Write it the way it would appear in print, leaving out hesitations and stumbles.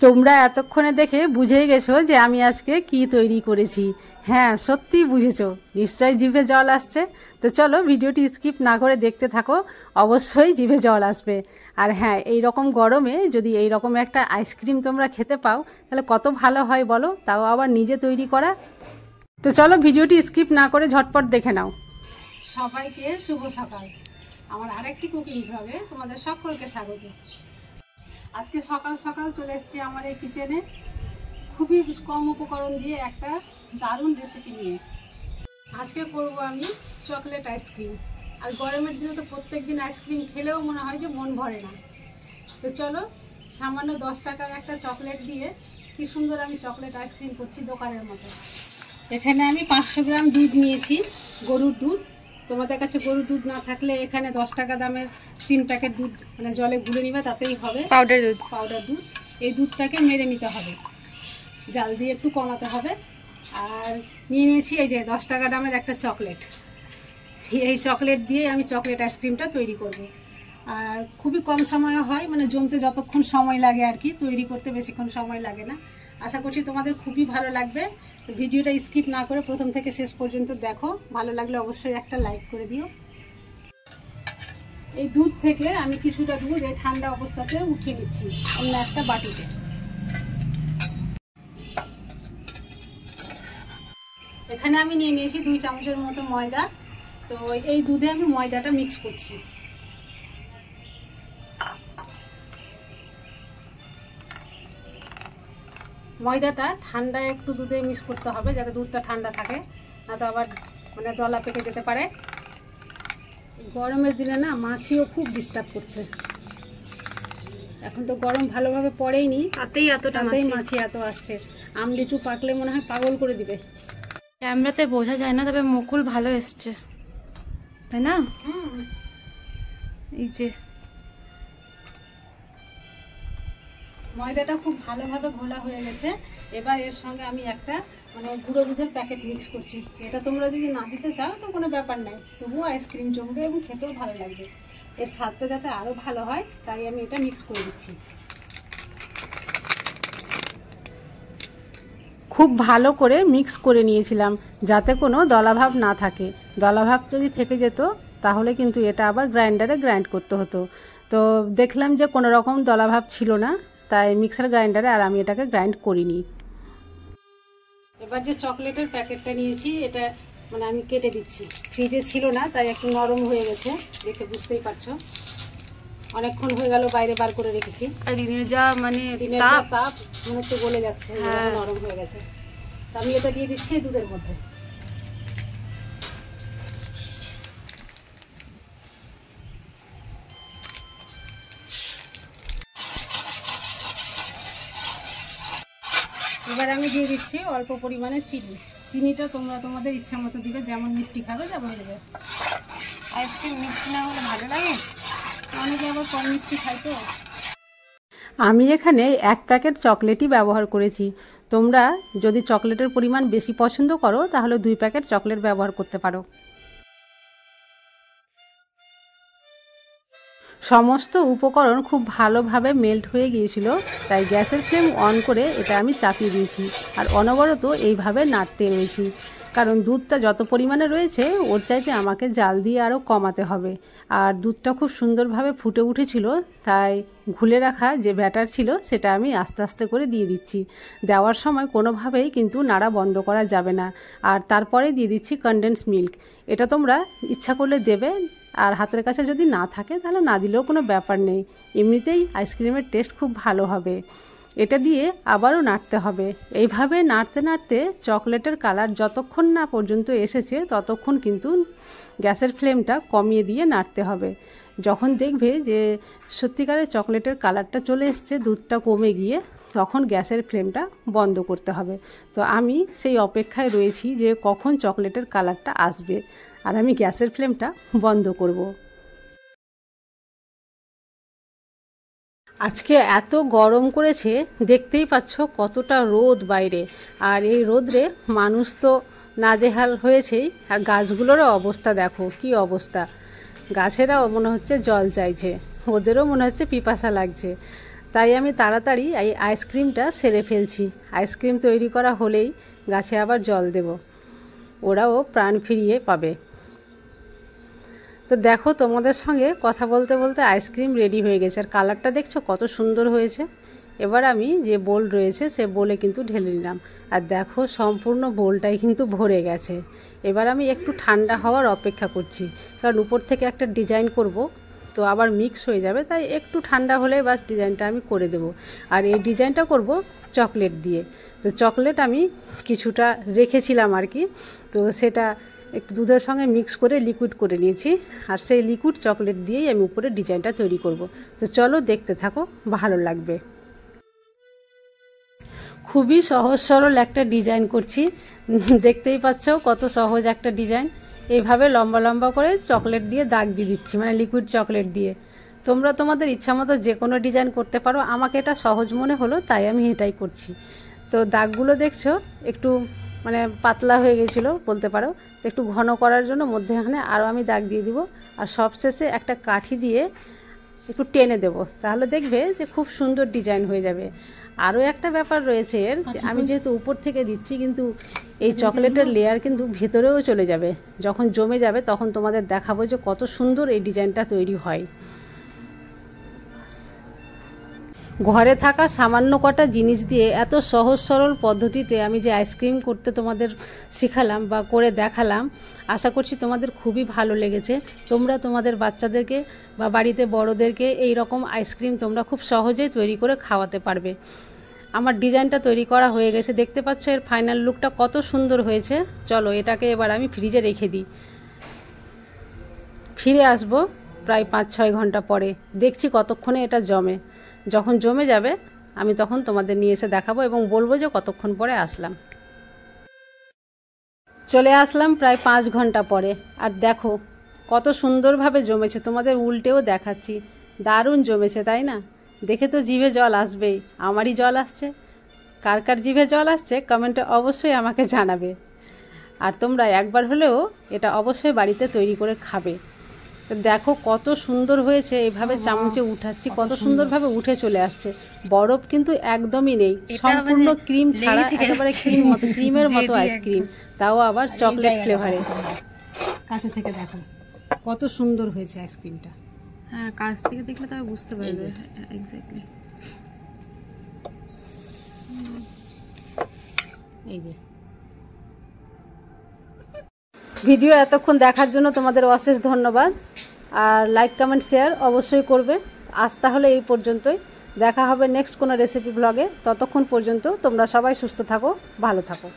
তোমরা এতক্ষণে দেখে বুঝেই গেছো যে আমি আজকে কি তৈরি করেছি। হ্যাঁ, সত্যিই বুঝেছো, নিশ্চয়ই জিভে জল আসছে। তো চলো ভিডিওটি স্কিপ না করে দেখতে থাকো, অবশ্যই জিভে জল আসবে। আর হ্যাঁ, এই রকম গরমে যদি এই রকম একটা আইসক্রিম তোমরা খেতে পাও তাহলে কত ভালো হয় বলো, তাও আবার নিজে তৈরি করা। তো চলো ভিডিওটি স্কিপ না করে ঝটপট দেখে নাও। সবাইকে শুভ সকাল। আমার আরেকটি কুকিং ব্লগে তোমাদের সকলকে স্বাগত। আজকে সকাল সকাল চলে এসেছি আমার এই কিচেনে, খুবই কম উপকরণ দিয়ে একটা দারুণ রেসিপি নিয়ে। আজকে করব আমি চকলেট আইসক্রিম। আর গরমের দিনে তো প্রত্যেক দিন আইসক্রিম খেলেও মনে হয় যে মন ভরে না। তো চলো, সামান্য 10 টাকার একটা চকলেট দিয়ে কি সুন্দর আমি চকলেট আইসক্রিম করছি দোকানের মতো। এখানে আমি 500 গ্রাম দুধ নিয়েছি, গরুর দুধ। তোমাদের কাছে গরুর দুধ না থাকলে এখানে 10 টাকা দামের 3 প্যাকেট দুধ মানে জলে গুলে নিবে, তাতেই হবে। পাউডার দুধ। এই দুধটাকে মেরে নিতে হবে, জাল দিয়ে একটু কমাতে হবে। আর নিয়ে নিয়েছি এই যে 10 টাকা দামের একটা চকলেট। এই চকলেট দিয়ে আমি চকলেট আইসক্রিমটা তৈরি করব। আর খুবই কম সময় হয়, মানে জমতে যতক্ষণ সময় লাগে আর কি, তৈরি করতে বেশিক্ষণ সময় লাগে না। আশা করছি তোমাদের খুবই ভালো লাগবে। তো ভিডিওটা স্কিপ না করে প্রথম থেকে শেষ পর্যন্ত দেখো, ভালো লাগলে অবশ্যই একটা লাইক করে দিও। এই দুধ থেকে আমি কিছুটা দুধ এই ঠান্ডা অবস্থাতে উঠিয়ে নিচ্ছি অন্য একটা বাটিতে। এখানে আমি নিয়ে নিয়েছি 2 চামচের মতো ময়দা। তো এই দুধে আমি ময়দাটা মিক্স করছি। ময়দাটা ঠান্ডা একটু দুধে মিক্স করতে হবে, যাতে দুধটা ঠান্ডা থাকে, না তো আবার মানে দলা পেকে যেতে পারে। গরমের দিনে না মাছিও খুব ডিস্টার্ব করছে। এখন তো গরম ভালোভাবে পড়েইনি, তাতেই মাছি এত আসছে। আম লিচু পাকলে মনে হয় পাগল করে দিবে। ক্যামেরাতে বোঝা যায় না, তবে মুকুল ভালো এসছে, তাই না? এই যে ময়দাটা খুব ভালোভাবে ঘোলা হয়ে গেছে। এবার এর সঙ্গে আমি একটা মানে গুঁড়ো দুধের প্যাকেট মিক্স করছি। এটা তোমরা যদি না দিতে চাও তো কোনো ব্যাপার নাই, তবুও আইসক্রিম জমবে এবং খেতেও ভালো লাগবে। এর স্বাদটা যাতে আরও ভালো হয় তাই আমি এটা মিক্স করে দিচ্ছি। খুব ভালো করে মিক্স করে নিয়েছিলাম যাতে কোনো দলাভাব না থাকে। দলাভাব যদি থেকে যেত তাহলে কিন্তু এটা আবার গ্রাইন্ডারে গ্রাইন্ড করতে হতো। তো দেখলাম যে কোনো রকম দলাভাব ছিল না, তাই মিক্সার গ্রাইন্ডারে আর আমি এটাকে গ্রাইন্ড করিনি। এবার যে চকলেটের প্যাকেটটা নিয়েছি এটা মানে আমি কেটে দিচ্ছি। ফ্রিজে ছিল না তাই একটু নরম হয়ে গেছে, দেখে বুঝতেই পারছো। অনেকক্ষণ হয়ে গেল বাইরে বার করে রেখেছি। আর দিনের যা মানে তাপ মনে হচ্ছে গলে যাচ্ছে, নরম হয়ে গেছে। আমি এটা দিয়ে দিচ্ছি দুধের মধ্যে। এবার আমি দিয়ে দিচ্ছি অল্প পরিমাণে চিনি। চিনিটা তোমরা তোমাদের ইচ্ছা মতো দিবে, যেমন মিষ্টি খাবে তেমন দেবে। আইসক্রিম মিষ্টি না হলে ভালো লাগে, অনেকে আবার কম মিষ্টি খাই। তো আমি এখানে 1 প্যাকেট চকলেটই ব্যবহার করেছি। তোমরা যদি চকলেটের পরিমাণ বেশি পছন্দ করো তাহলে 2 প্যাকেট চকলেট ব্যবহার করতে পারো। সমস্ত উপকরণ খুব ভালোভাবে মেল্ট হয়ে গিয়েছিল, তাই গ্যাসের ফ্লেম অন করে এটা আমি চাপিয়ে দিয়েছি আর অনবরত এইভাবে নাড়তে রয়েছি। কারণ দুধটা যত পরিমাণে রয়েছে ওর চাইতে আমাকে জাল দিয়ে আরও কমাতে হবে। আর দুধটা খুব সুন্দরভাবে ফুটে উঠেছিল, তাই ঘুলে রাখা যে ব্যাটার ছিল সেটা আমি আস্তে আস্তে করে দিয়ে দিচ্ছি। দেওয়ার সময় কোনোভাবেই কিন্তু নাড়া বন্ধ করা যাবে না। আর তারপরে দিয়ে দিচ্ছি কনডেন্স মিল্ক। এটা তোমরা ইচ্ছা করলে দেবে, আর হাতের কাছে যদি না থাকে তাহলে না দিলেও কোনো ব্যাপার নেই। এমনিতেই আইসক্রিমের টেস্ট খুব ভালো হবে। এটা দিয়ে আবারও নাড়তে হবে। এইভাবে নাড়তে নাড়তে চকলেটের কালার যতক্ষণ না পর্যন্ত এসেছে ততক্ষণ কিন্তু গ্যাসের ফ্লেমটা কমিয়ে দিয়ে নাড়তে হবে। যখন দেখবে যে সত্যিকারের চকলেটের কালারটা চলে এসছে, দুধটা কমে গিয়ে, তখন গ্যাসের ফ্লেমটা বন্ধ করতে হবে। তো আমি সেই অপেক্ষায় রয়েছি যে কখন চকলেটের কালারটা আসবে, আর আমি গ্যাসের ফ্লেমটা বন্ধ করব। আজকে এত গরম করেছে, দেখতেই পাচ্ছ কতটা রোদ বাইরে। আর এই রোদরে মানুষ তো নাজেহাল হয়েছেই, আর গাছগুলোরও অবস্থা দেখো কি অবস্থা। গাছেরাও মনে হচ্ছে জল চাইছে, ওদেরও মনে হচ্ছে পিপাসা লাগছে। তাই আমি তাড়াতাড়ি এই আইসক্রিমটা সেরে ফেলছি। আইসক্রিম তৈরি করা হলেই গাছে আবার জল দেব, ওরাও প্রাণ ফিরিয়ে পাবে। তো দেখো, তোমাদের সঙ্গে কথা বলতে বলতে আইসক্রিম রেডি হয়ে গেছে, আর কালারটা দেখছো কত সুন্দর হয়েছে। এবার আমি যে বোল রয়েছে সে বোলে কিন্তু ঢেলে নিলাম, আর দেখো সম্পূর্ণ বোলটাই কিন্তু ভরে গেছে। এবার আমি একটু ঠান্ডা হওয়ার অপেক্ষা করছি, কারণ উপর থেকে একটা ডিজাইন করব, তো আবার মিক্স হয়ে যাবে, তাই একটু ঠান্ডা হলে বাস ডিজাইনটা আমি করে দেব। আর এই ডিজাইনটা করব চকলেট দিয়ে। তো চকলেট আমি কিছুটা রেখেছিলাম আর কি, তো সেটা একটু দুধের সঙ্গে মিক্স করে লিকুইড করে নিয়েছি, আর সেই লিকুইড চকলেট দিয়েই আমি উপরে ডিজাইনটা তৈরি করব। তো চলো দেখতে থাকো, ভালো লাগবে। খুবই সহজ সরল একটা ডিজাইন করছি, দেখতেই পাচ্ছ কত সহজ একটা ডিজাইন। এইভাবে লম্বা লম্বা করে চকলেট দিয়ে দাগ দিয়ে দিচ্ছি, মানে লিকুইড চকলেট দিয়ে। তোমরা তোমাদের ইচ্ছা মতো যে কোনো ডিজাইন করতে পারো, আমাকে এটা সহজ মনে হলো তাই আমি এটাই করছি। তো দাগগুলো দেখছো একটু মানে পাতলা হয়ে গেছিলো বলতে পারো, একটু ঘন করার জন্য মধ্যেখানে আরও আমি দাগ দিয়ে দিব, আর সবশেষে একটা কাঠি দিয়ে একটু টেনে দেব, তাহলে দেখবে যে খুব সুন্দর ডিজাইন হয়ে যাবে। আরও একটা ব্যাপার রয়েছে এর, আমি যেহেতু উপর থেকে দিচ্ছি, কিন্তু এই চকলেটের লেয়ার কিন্তু ভেতরেও চলে যাবে, যখন জমে যাবে তখন তোমাদের দেখাবো যে কত সুন্দর এই ডিজাইনটা তৈরি হয়। ঘরে থাকা সামান্য কটা জিনিস দিয়ে এত সহজ সরল পদ্ধতিতে আমি যে আইসক্রিম করতে তোমাদের শেখালাম বা করে দেখালাম, আশা করছি তোমাদের খুবই ভালো লেগেছে। তোমরা তোমাদের বাচ্চাদেরকে বা বাড়িতে বড়োদেরকে এই রকম আইসক্রিম তোমরা খুব সহজেই তৈরি করে খাওয়াতে পারবে। আমার ডিজাইনটা তৈরি করা হয়ে গেছে, দেখতে পাচ্ছ এর ফাইনাল লুকটা কত সুন্দর হয়েছে। চলো এটাকে এবার আমি ফ্রিজে রেখে দিই, ফিরে আসবো প্রায় 5-6 ঘন্টা পরে, দেখছি কতক্ষণে এটা জমে। যখন জমে যাবে আমি তখন তোমাদের নিয়ে এসে দেখাবো এবং বলবো যে কতক্ষণ পরে আসলাম। চলে আসলাম প্রায় 5 ঘন্টা পরে, আর দেখো কত সুন্দরভাবে জমেছে, তোমাদের উল্টেও দেখাচ্ছি, দারুণ জমেছে তাই না? দেখে তো জিভে জল আসবেই, আমারই জল আসছে। কার কার জিভে জল আসছে কমেন্টে অবশ্যই আমাকে জানাবে, আর তোমরা একবার হলেও এটা অবশ্যই বাড়িতে তৈরি করে খাবে। তো দেখো কত সুন্দর হয়েছে, এইভাবে চামচে উঠাচ্ছি কত সুন্দরভাবে উঠে চলে আসছে। বরফ কিন্তু একদমই নেই, সম্পূর্ণ ক্রিম ছাড়া, একেবারে ক্রিমের মতো আইসক্রিম, তাও আবার চকলেট ফ্লেভারে। কাছে থেকে দেখো কত সুন্দর হয়েছে আইসক্রিমটা। হ্যাঁ, কাছ থেকে দেখলে তবে বুঝতে পারবে এক্স্যাক্টলি। এই যে ভিডিও এতক্ষণ দেখার জন্য তোমাদের অশেষ ধন্যবাদ, আর লাইক কমেন্ট শেয়ার অবশ্যই করবে। আজ তাহলে এই পর্যন্তই, দেখা হবে নেক্সট কোনো রেসিপি ব্লগে। ততক্ষণ পর্যন্ত তোমরা সবাই সুস্থ থাকো, ভালো থাকো।